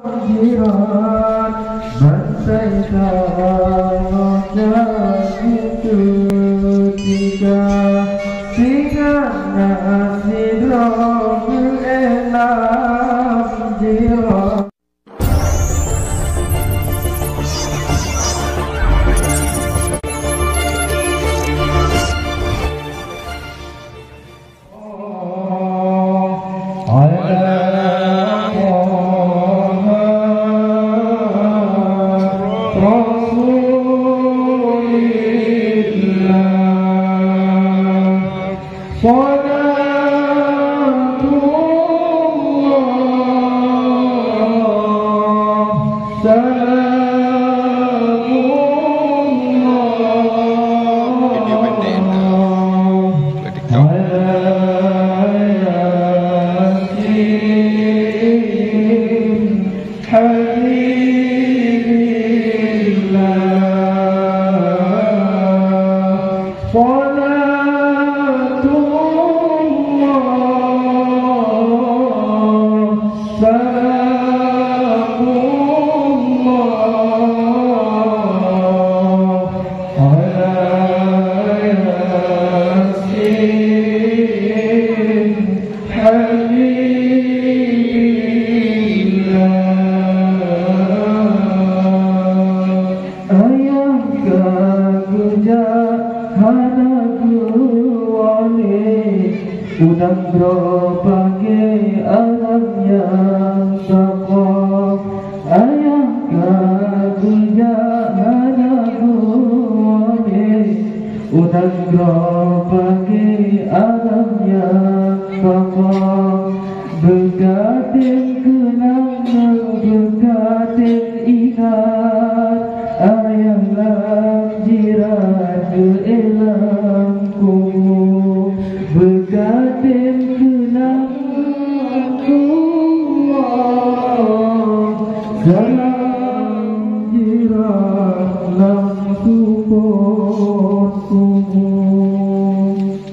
jiran bantai saja itu tiga dengan nasi drogu enak jiran. Udang berbagai alam yang kokoh, ayah kagunya hanya gue. Udang berbagai alam yang kokoh, bergating kenang bergating ingat, ayah jiran elang kumu. Bergating kenangku dalam jiran supportku.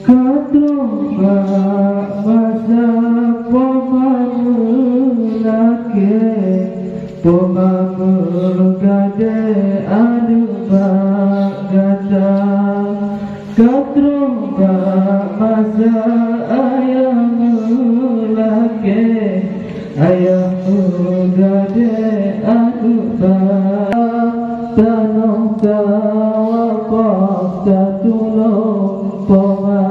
Katrobak masa pemanulake, pemamegade adu bagata. Katrobak masa ayah mulake, ayah mugade aku tanong tawakaf tatulong poma,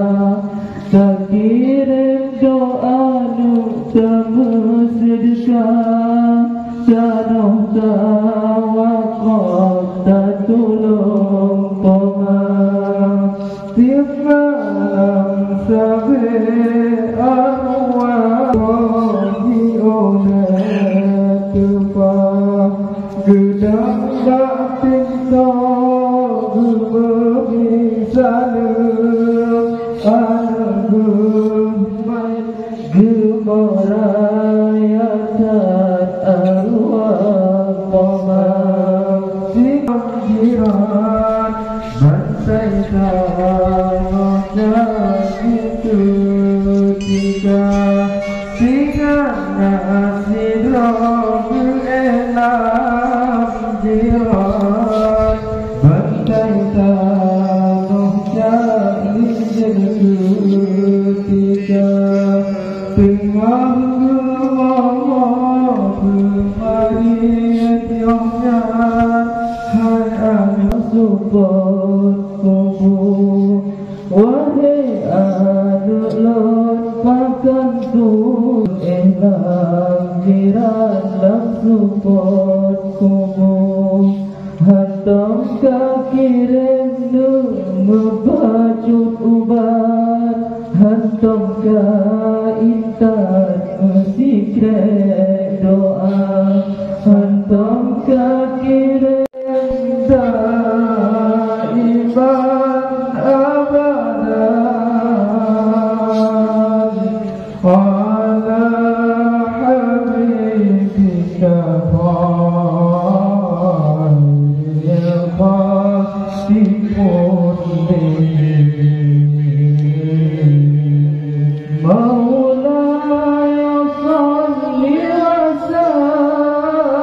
tak kirim doa nu temu sedekah, tanong tawakaf tatulong poma. Tiap sabe arwah di oleh tepah gedang batin tau berbisalem anugerah gemerayatan arwah pemah jiran bantai saja itu tiga nasi drogu enak jiran bantai saja itu tiga support kubu, wahai anak lon pakan tu elang jiran lam support kubu, hantam kaki rendu membacut ubat, hantam ka intan musikre doa, hantam kaki rendu iman abadan ala habibika khairil khatibun maulaya salli wa sallim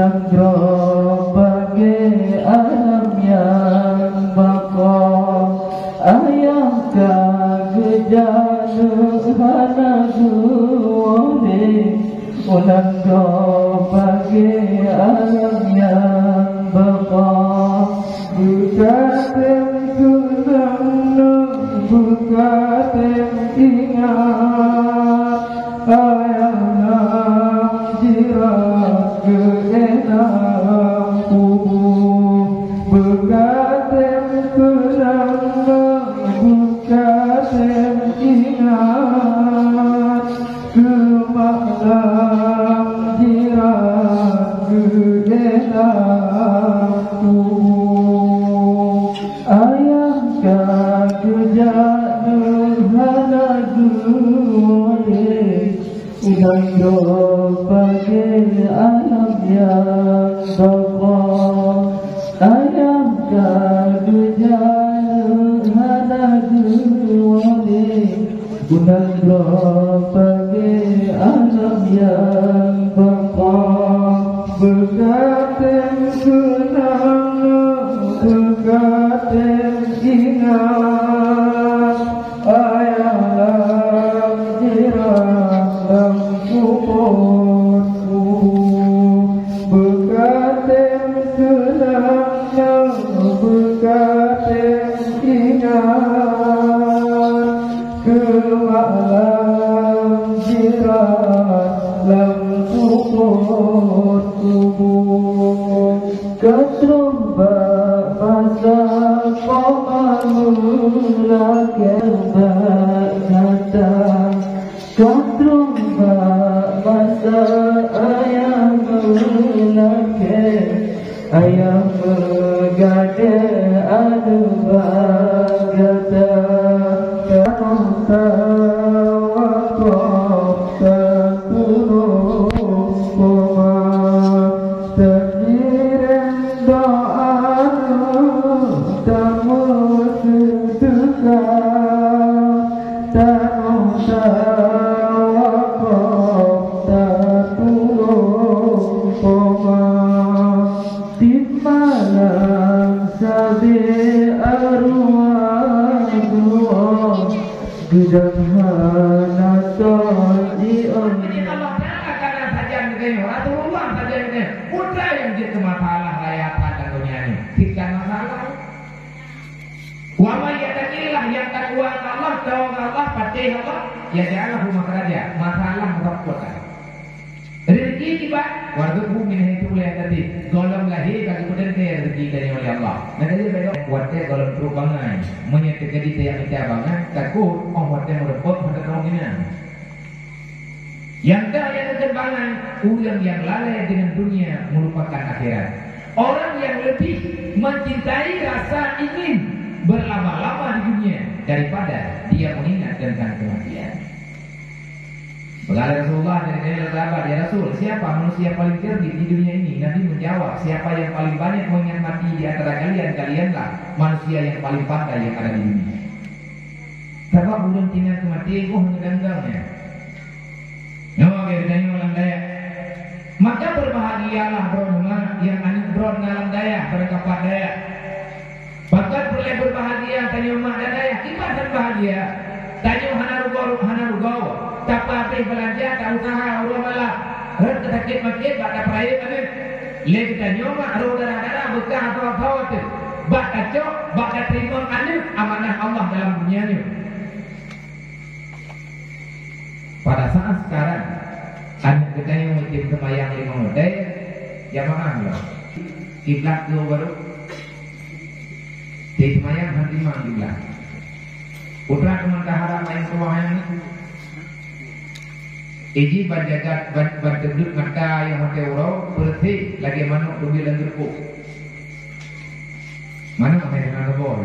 Unandro bagai alam yang baka ayam kagejana hana guole Unandro bagai alam yang baka bukaten kunang bukaten ingat ayam jirat keenam kubu bukaten kunang bukaten ingat kemalam jirat keenam kubu ayam kagejana hana guole Unandro bagai alam yang baka ayam kagejana hana guole Unandro bagai alam yang baka begaten kenang begaten ingat ayam jirat lam kupotku begaten kenang begaten ingat kemalam jirat lam kupotku ketromba masa pemamula kembang datang ketromba masa ayam melake ayam megade adu bagata tawakal terturun koma terkirim doa tamu sedekah tamu tawakal terturun koma di malam sabi arwah dua gudang hanatol di Jadi Allah Ta'ala kadang saja kita Rasulullah saja kita putra yang jadi masalah raya pada dunia ini tidak masalah wama yatakilah yang takwa Allah tawang Allah patih Allah ya janganlah rumah raja masalah merokota rezeki tiba warzuqhu min haitsu la yahtasib golong lahir bagi pedente rezeki dari oleh Allah nah jadi belok kuatnya golong perubahan menyatakan di yang bangan takut orang merepot pada tahun ini yang kaya keterbangan orang yang lalai dengan dunia melupakan akhirat orang yang lebih mencintai rasa ingin berlama-lama di dunia daripada dia mengingat tentang kematian. Berkata Rasulullah dari sahabat, ya Rasul, siapa manusia paling cerdik di dunia ini? Nabi menjawab, siapa yang paling banyak mengingat mati di antara kalian, kalianlah manusia yang paling pandai yang ada di dunia. Sebab belum tinggal kematian, mengganggalnya. Katanya orang daya. Maka berbahagialah bronma yang anik bron ngalang daya berkapat daya. Bahkan boleh berbahagia tanya umat dan daya. Kita dan bahagia. Tanya hanarugaw. Tapate belanja tak usaha urang malah. Ren ketakit makit bata peraya ane. Lek tanya umat ro dara-dara bekah atau tu. Bata cok, bata terima ane amanah Allah dalam dunia ni. Pada saat sekarang anak kita yang wajib sembahyang 5 waktu jamaah loh. Kiblat dulu baru. Di sembahyang nanti mang kiblat. Putra keman kahara main sembahyang. Iji berjagat berduduk mata yang hati urau bersih lagi manuk dubi lenturku. Mana main dengan lebor.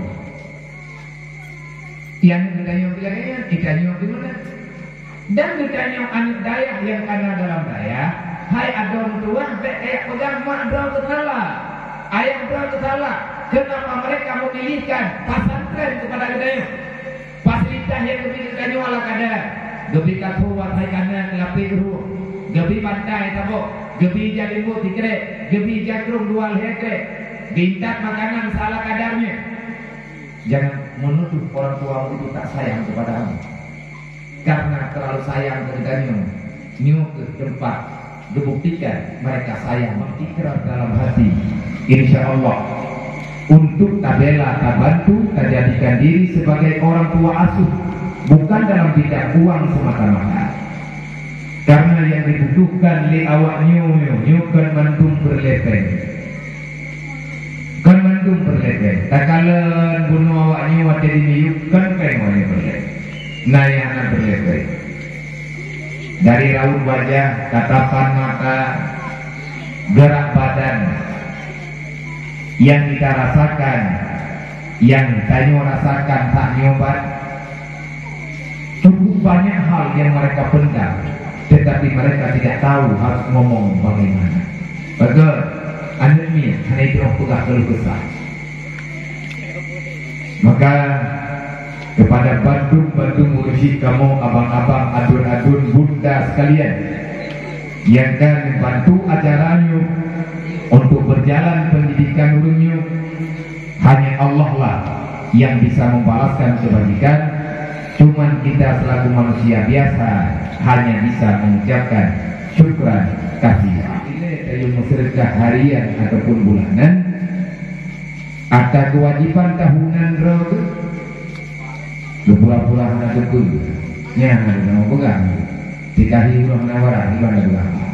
Yang kita yang bilangnya kita yang gimana? Dan ditanya anak daya yang kena dalam daya, hai adon tua, kayak pegang mak bro salah, ayah bro salah. Kenapa mereka memilihkan pesantren kepada daya? Fasilitas yang lebih ditanya ala kadar, lebih kasuat hai kanan lapis ru, lebih pantai tabok, gebi jalimut dikrek, gebi jakrung 2 hekre, dintat makanan salah kadarnya. Jangan menuduh orang tuamu itu tak sayang kepadamu. Karena terlalu sayang kepadanya, nyuk ke tempat dibuktikan mereka sayang, berikrar dalam hati. Insya Allah untuk tabela tabantu terjadikan diri sebagai orang tua asuh, bukan dalam bidang uang semata-mata. Karena yang dibutuhkan li awak nyu kan mantung berlepeng, kan mantung berlepeng. Tak kala bunuh awak nyu ada di miyuk kan pengen berlepeng. Nah yang anak berlepeng dari raut wajah, tatapan mata, gerak badan yang kita rasakan, yang tanyo rasakan tak nyobat, cukup banyak hal yang mereka pendam, tetapi mereka tidak tahu harus ngomong bagaimana. Bagus, anak ni hanya itu orang pegah keluh kesah. Maka kepada Bandung mursyid kamu, abang-abang, adun-adun, bunda sekalian yang akan membantu acaranya untuk berjalan pendidikan urunnya, hanya Allah lah yang bisa membalaskan kebajikan. Cuman kita selaku manusia biasa hanya bisa mengucapkan syukran kasih. Bila sedekah harian ataupun bulanan, ada kewajiban tahunan roh berpura-pura anak tekun yang ada nama pegang dikahi urang nawaran di mana berapa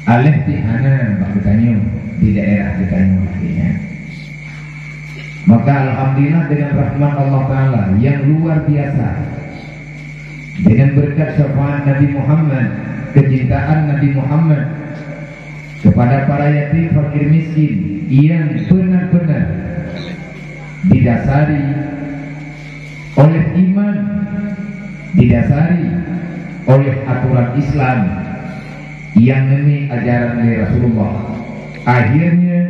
alih tihana bak bertanya di daerah bertanya akhirnya. Maka alhamdulillah dengan rahmat Allah Ta'ala yang luar biasa, dengan berkat syafaat Nabi Muhammad, kecintaan Nabi Muhammad kepada para yatim fakir miskin yang benar-benar didasari oleh iman, didasari oleh aturan Islam yang ini ajaran dari Rasulullah. Akhirnya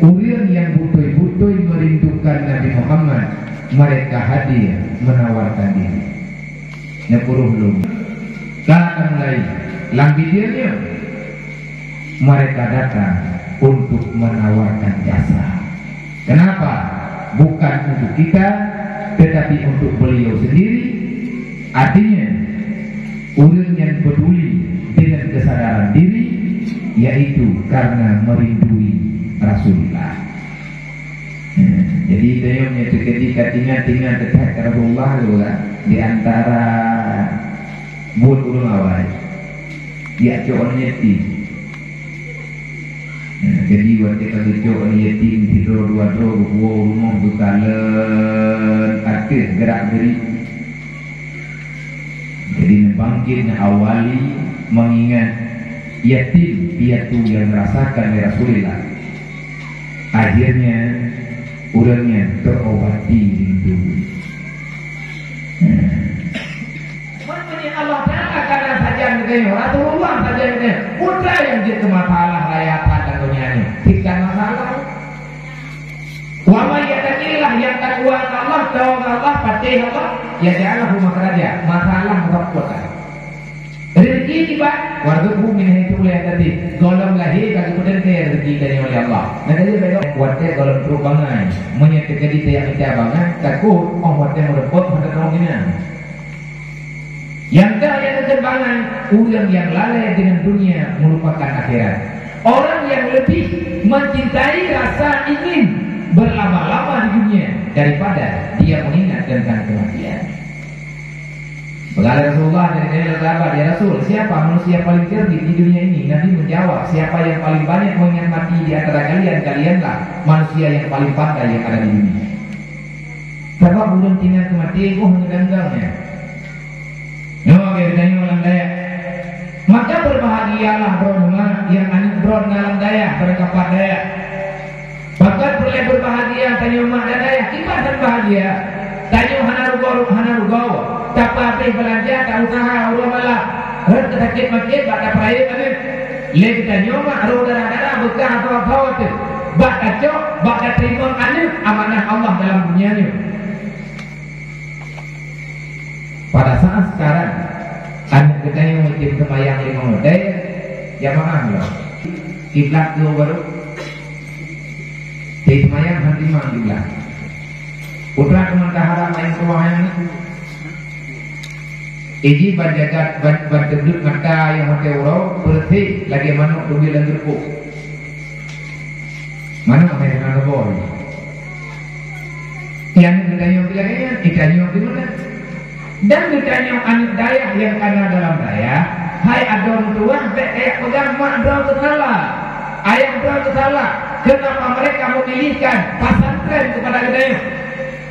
urang yang butuh-butuh merindukan Nabi Muhammad, mereka hadir menawarkan diri. Nepuluh belum datang lain lambidirnya, mereka datang untuk menawarkan jasa. Kenapa? Bukan untuk kita, tetapi untuk beliau sendiri. Artinya orang yang peduli dengan kesadaran diri, yaitu karena merindui Rasulullah. Jadi dayanya ketika tinggal dekat Rasulullah juga di antara buat ulun awal, dia coba nyeti. Jadi waktu kita coba yatim tidur dua rumah bukalan aktif gerak geri. Jadi bangkitnya awali mengingat yatim piatu yang merasakan Rasulullah. Akhirnya urangnya terobati rindu. Allah Ta'ala karena saja katanya Rasulullah saja katanya putra yang jadi masalah layatan dan dunianya tidak masalah. Wa ma yatakillah yang takwa Allah tahu Allah pasti Allah ya janganlah rumah kerja masalah berputar. Rezeki tiba waktu bumi itu mulai tadi golong lahir kaki kemudian ke rezeki dari oleh Allah. Nanti dia belok kuatnya golong terubangan menyatakan di tiap bangan takut kuatnya merepot pada tahun ini. Yang kaya keterbangan orang yang lalai dengan dunia melupakan akhirat. Orang yang lebih mencintai rasa ingin berlama-lama di dunia daripada dia mengingat tentang kematian. Berkata Rasulullah dari sahabat, ya Rasul, siapa manusia paling cerdik di dunia ini? Nabi menjawab, siapa yang paling banyak mengingat mati di antara kalian, kalianlah manusia yang paling pandai yang ada di dunia. Sebab belum tinggal kematian, mengganggalnya. Maka berbahagialah bronunga yang anik bron ngalam daya berkapat daya. Bahkan boleh berbahagia tanya mak dan daya kita dan bahagia. Tanya hanarugau tak apa belanja tak usaha urang malah sakit makin baca peraya kan le kita nyoma ro darah bekah atau tu baca cok baca terima anu amanah Allah dalam dunia ni. Pada saat sekarang Anak kita yang wajib sembahyang 5 waktu jamaah loh. Kiblat dua baru. Di sembahyang hati mang kiblat. Putra teman kahara main ruangan Iji berjagat berduduk mata yang mati urau berhenti lagi manuk dubi lenturku. Manuk main dengan boy. Yang ditanya bilangnya ditanya di mana? Dan ditanya anak daya yang karena dalam daya. Hai adon tua, kayak pegang mak adon kesala, ayah adon kesala. Kenapa mereka memilihkan pesantren kepada gedenya?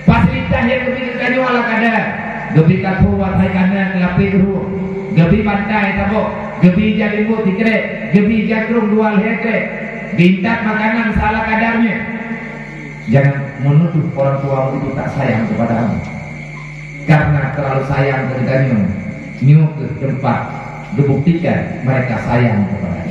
Fasilitas yang lebih ditanya ala kadar. Gebi kaku watai kanan lapi ruh, gebi pantai tabok, gebi jalimu tikrek, gebi jagrung dual hekre, bintang makanan salah kadarnya. Jangan menuduh orang tua itu tak sayang kepadamu, karena terlalu sayang kepadanya. Nyuk ke tempat dibuktikan mereka sayang kepada.